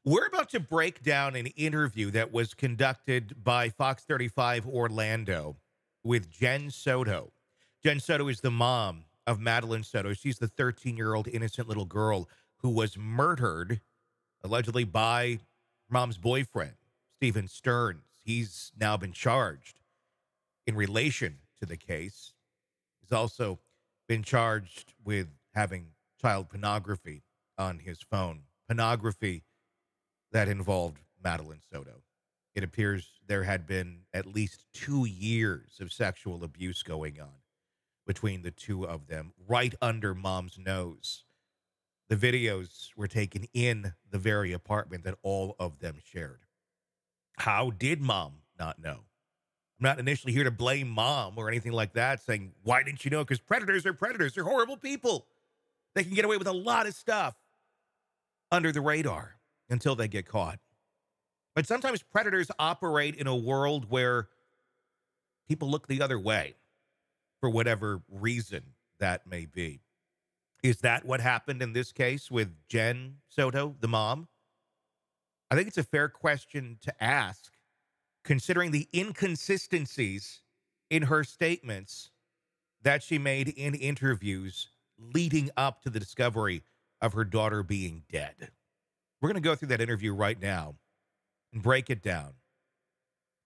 We're about to break down an interview that was conducted by Fox 35 Orlando with Jen Soto. Jen Soto is the mom of Madeline Soto. She's the 13-year-old innocent little girl who was murdered, allegedly by mom's boyfriend, Stephan Sterns. He's now been charged in relation to the case. He's also been charged with having child pornography on his phone. Pornography that involved Madeline Soto. It appears there had been at least 2 years of sexual abuse going on between the two of them, right under mom's nose. The videos were taken in the very apartment that all of them shared. How did mom not know? I'm not initially here to blame mom or anything like that, saying, why didn't you know? Because predators are predators. They're horrible people. They can get away with a lot of stuff under the radar until they get caught. But sometimes predators operate in a world where people look the other way for whatever reason that may be. Is that what happened in this case with Jen Soto, the mom? I think it's a fair question to ask, considering the inconsistencies in her statements that she made in interviews leading up to the discovery of her daughter being dead. We're going to go through that interview right now and break it down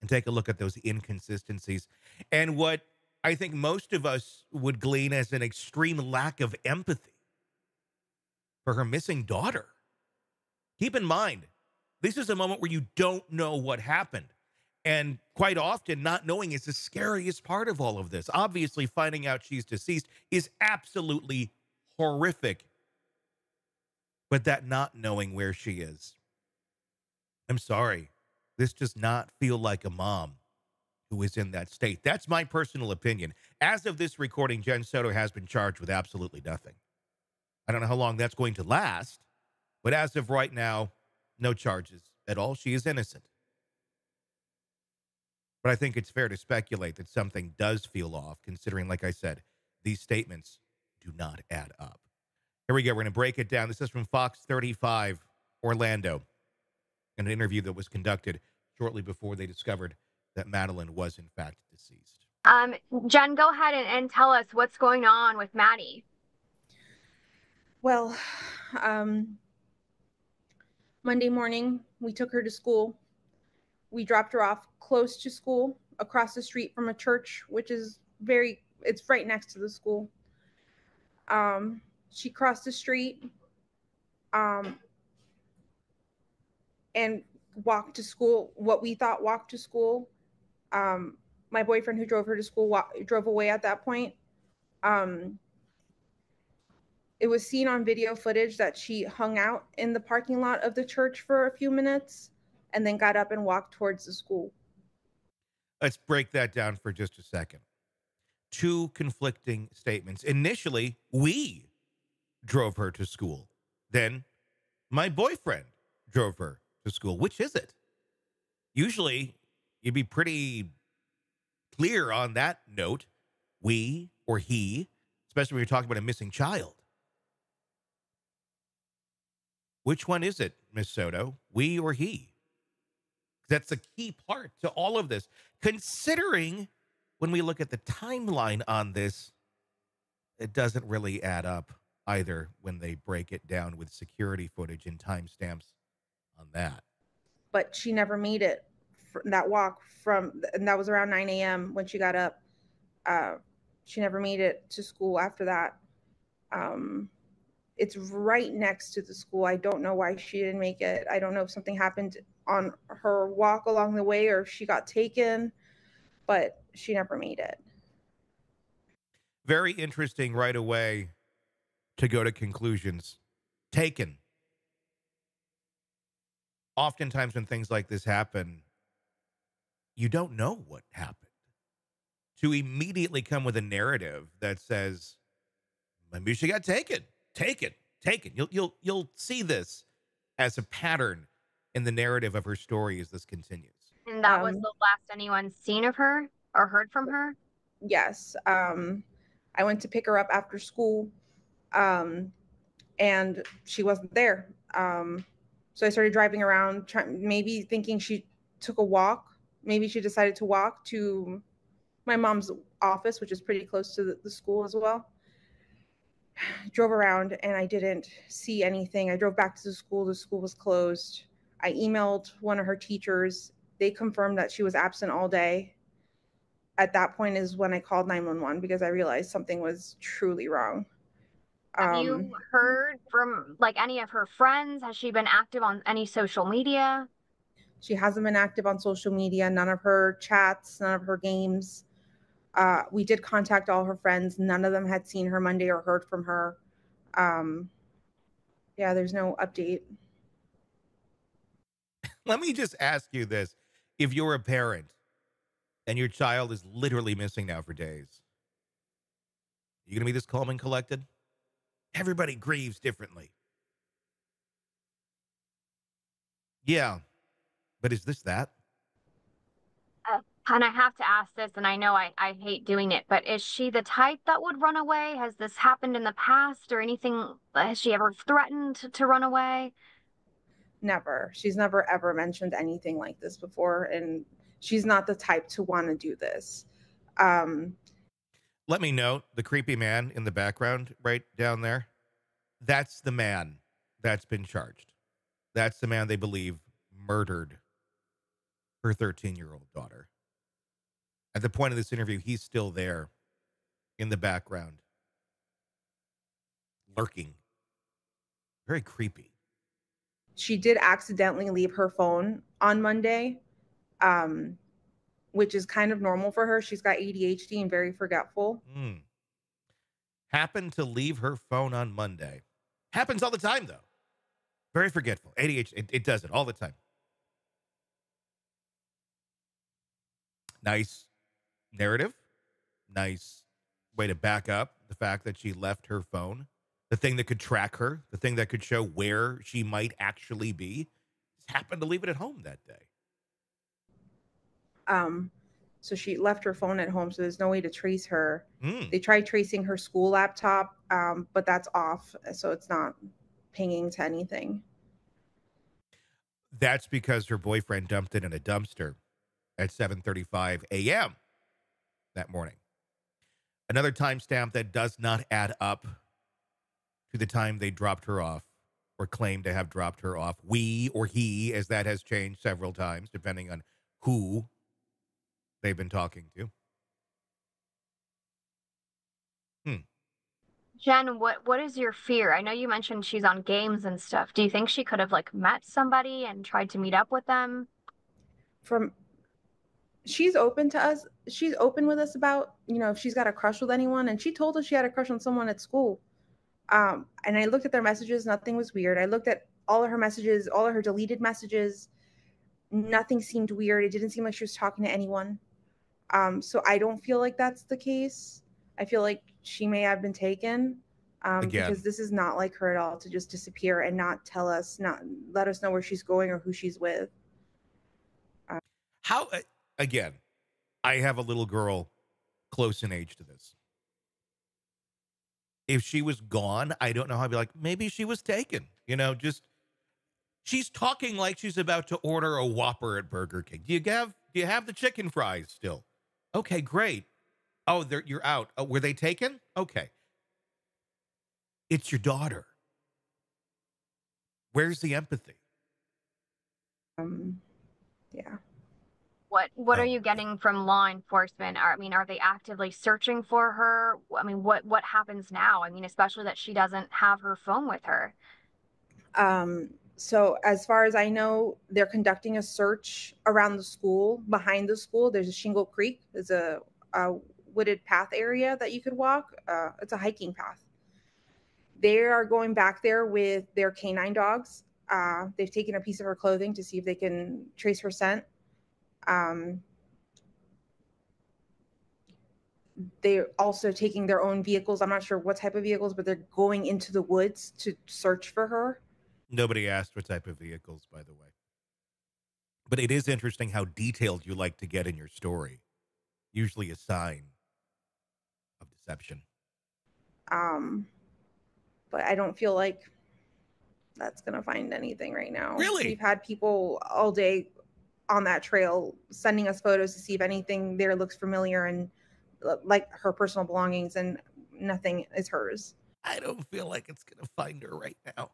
and take a look at those inconsistencies and what I think most of us would glean as an extreme lack of empathy for her missing daughter. Keep in mind, this is a moment where you don't know what happened. And quite often, not knowing is the scariest part of all of this. Obviously, finding out she's deceased is absolutely horrific. But that not knowing where she is, I'm sorry, this does not feel like a mom who is in that state. That's my personal opinion. As of this recording, Jen Soto has been charged with absolutely nothing. I don't know how long that's going to last, but as of right now, no charges at all. She is innocent. But I think it's fair to speculate that something does feel off, considering, like I said, these statements do not add up. Here we go. We're going to break it down. This is from Fox 35 Orlando, an interview that was conducted shortly before they discovered that Madeline was, in fact, deceased. Jen, go ahead and tell us what's going on with Maddie. Well, Monday morning, we took her to school. We dropped her off close to school, across the street from a church, which is it's right next to the school. She crossed the street and walked to school, what we thought walked to school. My boyfriend who drove her to school drove away at that point. It was seen on video footage that she hung out in the parking lot of the church for a few minutes and then got up and walked towards the school. Let's break that down for just a second. Two conflicting statements. Initially, we drove her to school. Then my boyfriend drove her to school. Which is it? Usually, you'd be pretty clear on that note, we or he, especially when you're talking about a missing child. Which one is it, Miss Soto? We or he? That's a key part to all of this. Considering when we look at the timeline on this, it doesn't really add up either when they break it down with security footage and timestamps on that. But she never made it that walk and that was around 9 a.m. when she got up. She never made it to school after that. It's right next to the school. I don't know why she didn't make it. I don't know if something happened on her walk along the way or if she got taken, but she never made it. Very interesting right away to go to conclusions. Taken. Oftentimes when things like this happen, you don't know what happened. To immediately come with a narrative that says, maybe she got taken. You'll see this as a pattern in the narrative of her story as this continues. And that was the last anyone's seen of her or heard from her? Yes. I went to pick her up after school, and she wasn't there. So I started driving around, maybe thinking she took a walk. Maybe she decided to walk to my mom's office, which is pretty close to the school as well. Drove around and I didn't see anything. I drove back to the school. The school was closed. I emailed one of her teachers. They confirmed that she was absent all day. At that point is when I called 911 because I realized something was truly wrong. Have you heard from like any of her friends? Has she been active on any social media? She hasn't been active on social media, none of her chats, none of her games. We did contact all her friends. None of them had seen her Monday or heard from her. Yeah, there's no update. Let me just ask you this. If you're a parent and your child is literally missing now for days, you going to be this calm and collected? Everybody grieves differently. Yeah, but is this that? And I have to ask this, and I know I hate doing it, but is she the type that would run away? Has this happened in the past or anything? Has she ever threatened to run away? Never. She's never ever mentioned anything like this before, and she's not the type to want to do this. Let me note the creepy man in the background right down there. That's the man that's been charged. That's the man they believe murdered her 13-year-old daughter. At the point of this interview, he's still there in the background, lurking. Very creepy. She did accidentally leave her phone on Monday, which is kind of normal for her. She's got ADHD and very forgetful. Happened to leave her phone on Monday. Happens all the time, though. Very forgetful. ADHD, it does it all the time. Nice narrative. Nice way to back up the fact that she left her phone. The thing that could track her, the thing that could show where she might actually be, just happened to leave it at home that day. So she left her phone at home, so there's no way to trace her. Mm. They tried tracing her school laptop, but that's off, so it's not pinging to anything. That's because her boyfriend dumped it in a dumpster at 7:35 a.m. that morning. Another timestamp that does not add up to the time they dropped her off or claimed to have dropped her off. We or he, as that has changed several times, depending on who they've been talking to. Jen, what is your fear? I know you mentioned she's on games and stuff. Do you think she could have like met somebody and tried to meet up with them? She's open to us. She's open with us about, if she's got a crush with anyone, and she told us she had a crush on someone at school. And I looked at their messages, nothing was weird. I looked at all of her messages, all of her deleted messages. Nothing seemed weird. It didn't seem like she was talking to anyone. So I don't feel like that's the case. I feel like she may have been taken, because this is not like her at all, to just disappear and not let us know where she's going or who she's with. How, again, I have a little girl close in age to this. If she was gone, I don't know how I'd be like, maybe she was taken. She's talking like she's about to order a Whopper at Burger King. Do you have the chicken fries still? Okay, great. Oh, you're out. Oh, were they taken? Okay. It's your daughter. Where's the empathy? Yeah. What are you getting from law enforcement? Are they actively searching for her? What happens now? Especially that she doesn't have her phone with her. So as far as I know, they're conducting a search around the school. Behind the school, there's a Shingle Creek. There's a wooded path area that you could walk. It's a hiking path. They are going back there with their canine dogs. They've taken a piece of her clothing to see if they can trace her scent. They're also taking their own vehicles. I'm not sure what type of vehicles, but they're going into the woods to search for her. Nobody asked what type of vehicles, by the way. But it is interesting how detailed you like to get in your story. Usually a sign of deception. But I don't feel like that's going to find anything right now. Really? We've had people all day on that trail sending us photos to see if anything there looks familiar and like her personal belongings, and nothing is hers. I don't feel like it's going to find her right now.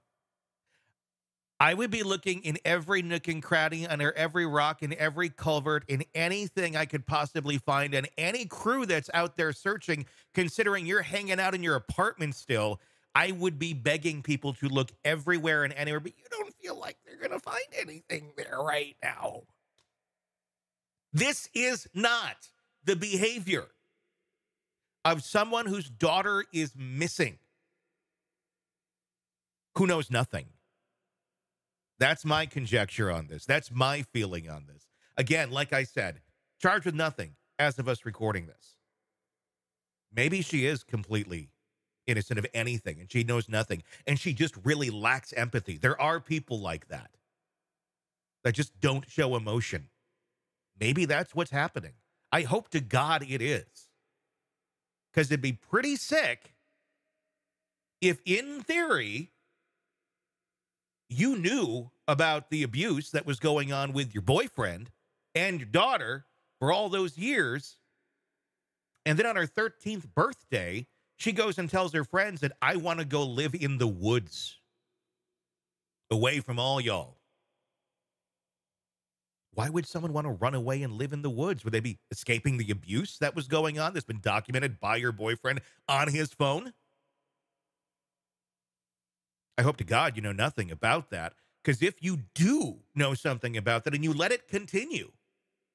I would be looking in every nook and cranny, under every rock, in every culvert, in anything I could possibly find, and any crew that's out there searching, considering you're hanging out in your apartment still, I would be begging people to look everywhere and anywhere, but you don't feel like they're going to find anything there right now. This is not the behavior of someone whose daughter is missing, who knows nothing. That's my conjecture on this. That's my feeling on this. Again, like I said, charged with nothing as of us recording this. Maybe she is completely innocent of anything and she knows nothing and she just really lacks empathy. There are people like that just don't show emotion. Maybe that's what's happening. I hope to God it is. Because it'd be pretty sick if, in theory, you knew about the abuse that was going on with your boyfriend and your daughter for all those years. And then on her 13th birthday, she goes and tells her friends that I want to go live in the woods away from all y'all. Why would someone want to run away and live in the woods? Would they be escaping the abuse that was going on that's been documented by your boyfriend on his phone? I hope to God you know nothing about that, because if you do know something about that and you let it continue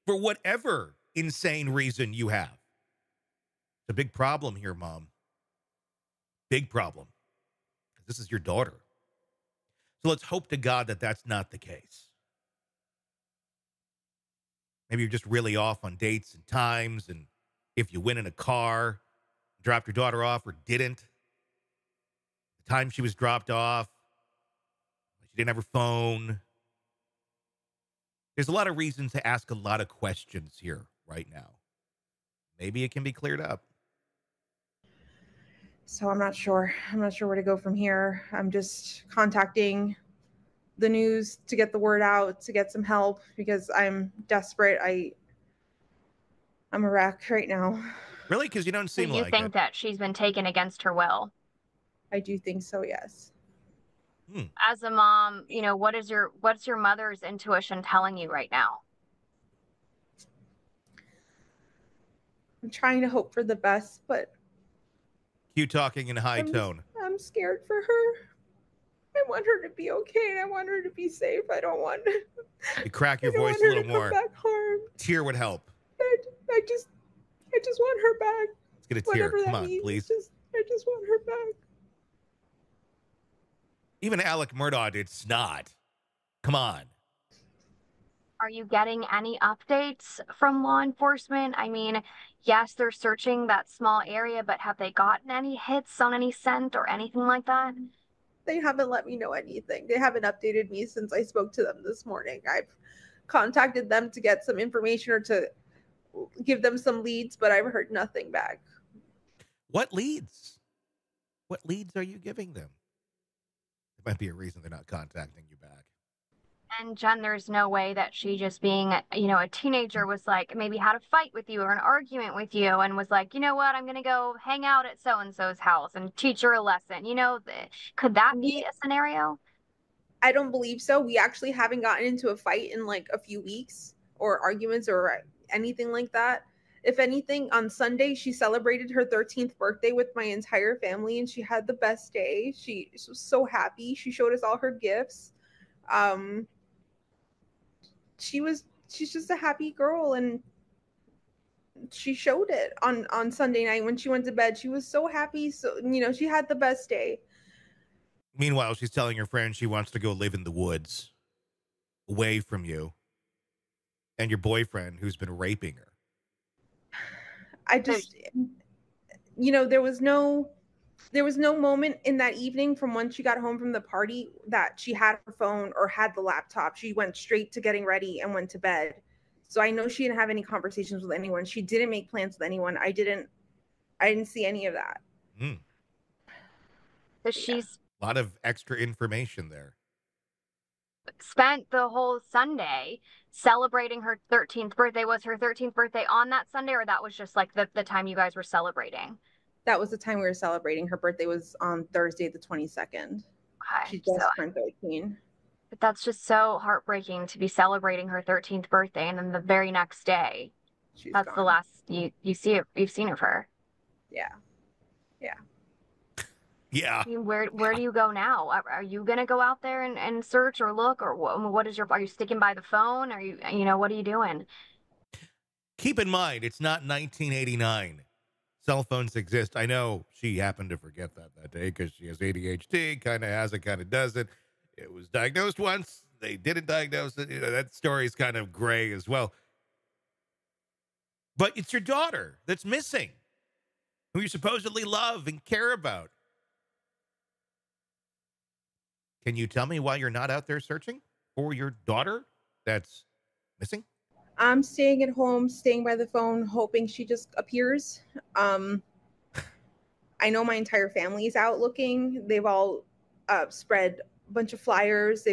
for whatever insane reason you have, it's a big problem here, Mom. Big problem. This is your daughter. So let's hope to God that that's not the case. Maybe you're just really off on dates and times, and if you went in a car, dropped your daughter off or didn't, the time she was dropped off, she didn't have her phone. There's a lot of reasons to ask a lot of questions here right now. Maybe it can be cleared up. So I'm not sure. I'm not sure where to go from here. I'm just contacting the news to get the word out, to get some help, because I'm desperate. I'm a wreck right now. Really? Because you don't seem like it. So you think that she's been taken against her will? I do think so, yes. As a mom, you know, what's your mother's intuition telling you right now? I'm trying to hope for the best, but you talking in high tone. I'm scared for her. I want her to be okay, and I want her to be safe. I don't want you crack your voice a little more. Come back harmed. Tear would help. I just want her back. Let's get a tear. Come on, please. I just want her back. Even Alec Murdaugh did snot. Come on. Are you getting any updates from law enforcement? I mean, yes, they're searching that small area, but have they gotten any hits on any scent or anything like that? They haven't let me know anything. They haven't updated me since I spoke to them this morning. I've contacted them to get some information or to give them some leads, but I've heard nothing back. What leads? What leads are you giving them? There might be a reason they're not contacting you back. And Jen, there's no way that she, just being, you know, a teenager, was like, maybe had a fight with you or an argument with you and was like, you know what, I'm going to go hang out at so-and-so's house and teach her a lesson. You know, could that be a scenario? I don't believe so. We actually haven't gotten into a fight in like a few weeks, or arguments or anything like that. If anything, on Sunday, she celebrated her 13th birthday with my entire family, and she had the best day. She was so happy. She showed us all her gifts. She's just a happy girl, and she showed it on Sunday night when she went to bed. She was so happy. So, you know, she had the best day. Meanwhile, she's telling her friend she wants to go live in the woods away from you and your boyfriend who's been raping her. I just, you know, there was no moment in that evening from when she got home from the party that she had her phone or had the laptop. She went straight to getting ready and went to bed. So I know she didn't have any conversations with anyone. She didn't make plans with anyone. I didn't see any of that. So she's A lot of extra information there. Spent the whole Sunday celebrating her 13th birthday. Was her 13th birthday on that Sunday, or that was just like the time you guys were celebrating? That was the time we were celebrating. Her birthday was on Thursday, the 22nd. Okay, She so just turned 13. but that's just so heartbreaking to be celebrating her 13th birthday, and then the very next day, She's that's the gone. last you've seen of her. Yeah. Yeah. Yeah. I mean, where do you go now? Are you gonna go out there and search or look, or what is your? Are you sticking by the phone? Are you know what are you doing? Keep in mind, it's not 1989. Cell phones exist. I know she happened to forget that day because she has ADHD, kind of has it, kind of doesn't. It was diagnosed once. They didn't diagnose it. You know, that story is kind of gray as well. But it's your daughter that's missing, who you supposedly love and care about. Can you tell me why you're not out there searching for your daughter that's missing? I'm staying at home, staying by the phone, hoping she just appears. I know my entire family is out looking. They've all spread a bunch of flyers.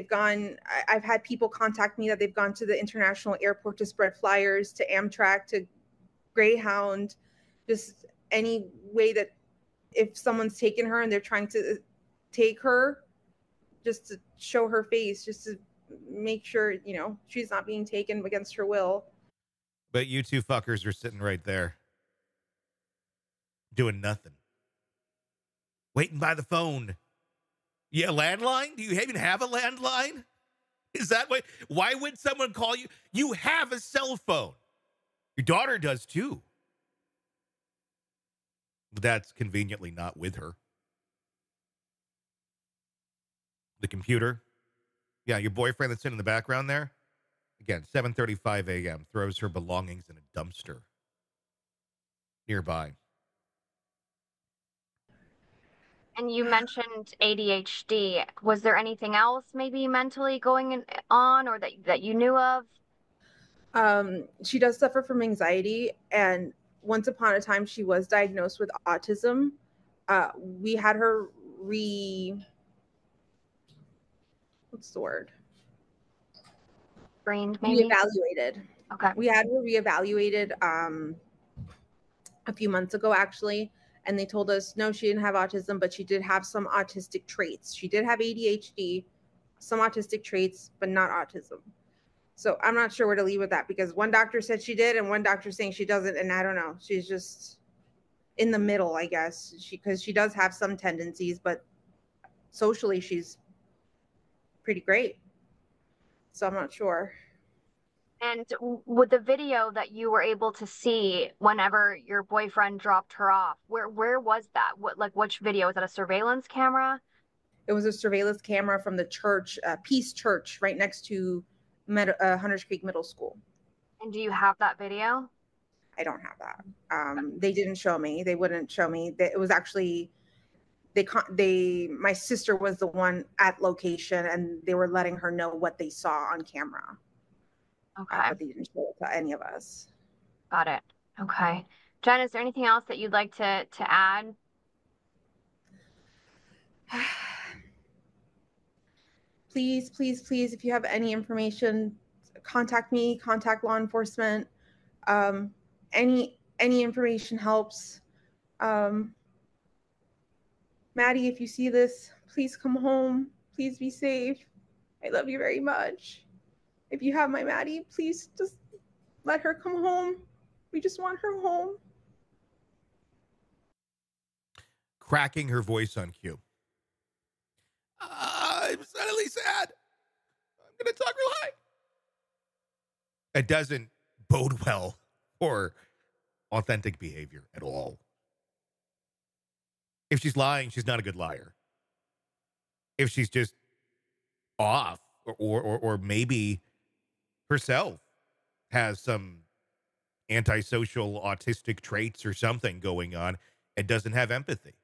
I've had people contact me that they've gone to the international airport to spread flyers, to Amtrak, to Greyhound, just any way that if someone's taken her and they're trying to take her, just to show her face, just to make sure, she's not being taken against her will. But you two fuckers are sitting right there doing nothing, waiting by the phone. Yeah, landline? Do you even have a landline? Is that why would someone call you? You have a cell phone. Your daughter does too. But that's conveniently not with her. The computer. Yeah, your boyfriend that's sitting in the background there. Again, 7:35 a.m. throws her belongings in a dumpster nearby. And you mentioned ADHD. Was there anything else maybe mentally going on, or that you knew of? She does suffer from anxiety, and once upon a time she was diagnosed with autism. We had her what's the word? Screened, maybe? Reevaluated. Okay. We had her reevaluated a few months ago, actually, and they told us no, she didn't have autism, but she did have some autistic traits. She did have ADHD, some autistic traits, but not autism. So I'm not sure where to leave with that, because one doctor said she did and one doctor saying she doesn't, and I don't know. She's just in the middle, I guess, because she does have some tendencies, but socially she's pretty great. So I'm not sure. And with the video that you were able to see whenever your boyfriend dropped her off, where was that? Which video? Was that a surveillance camera? It was a surveillance camera from the church, Peace Church, right next to Hunters Creek Middle School. And do you have that video? I don't have that. They didn't show me. They wouldn't show me. It was actually my sister was the one at location, and they were letting her know what they saw on camera. Okay. But they didn't show it to any of us. Got it. Okay. Jen, is there anything else that you'd like to add? Please, please, please, if you have any information, contact me, contact law enforcement. Any information helps. Maddie, if you see this, please come home. Please be safe. I love you very much. If you have my Maddie, please just let her come home. We just want her home. Cracking her voice on cue. I'm suddenly sad. I'm going to talk real high. It doesn't bode well for authentic behavior at all. If she's lying, she's not a good liar. If she's just off, or maybe herself has some antisocial autistic traits or something going on and doesn't have empathy.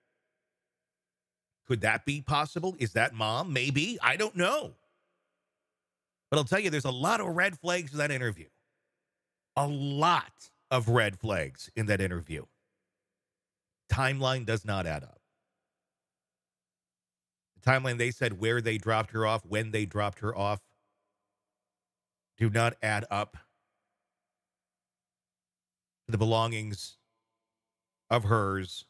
Could that be possible? Is that mom? Maybe. I don't know. But I'll tell you, there's a lot of red flags in that interview. A lot of red flags in that interview. Timeline does not add up. The timeline they said where they dropped her off, when they dropped her off, do not add up to the belongings of hers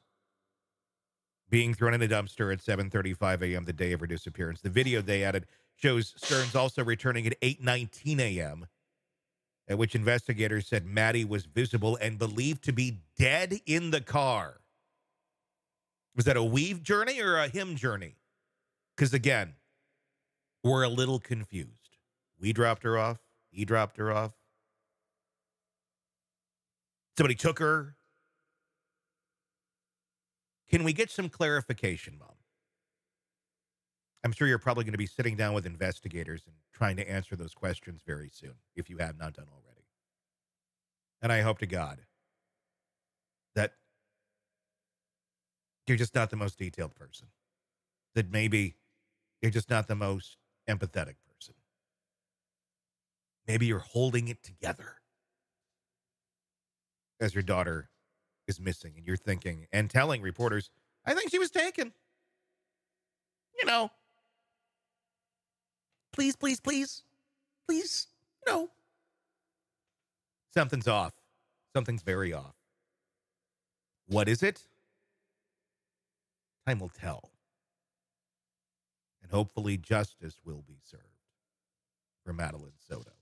being thrown in a dumpster at 7:35 a.m. the day of her disappearance. The video they added shows Stearns also returning at 8:19 a.m., at which investigators said Maddie was visible and believed to be dead in the car. Was that a weave journey or a him journey? Because, again, we're a little confused. We dropped her off. He dropped her off. Somebody took her. Can we get some clarification, Mom? I'm sure you're probably going to be sitting down with investigators and trying to answer those questions very soon, if you have not done already. And I hope to God that you're just not the most detailed person. That maybe you're just not the most empathetic person. Maybe you're holding it together as your daughter is missing and you're thinking and telling reporters, I think she was taken. You know, please, please, please, please, no. Something's off. Something's very off. What is it? Time will tell. And hopefully justice will be served for Madeline Soto.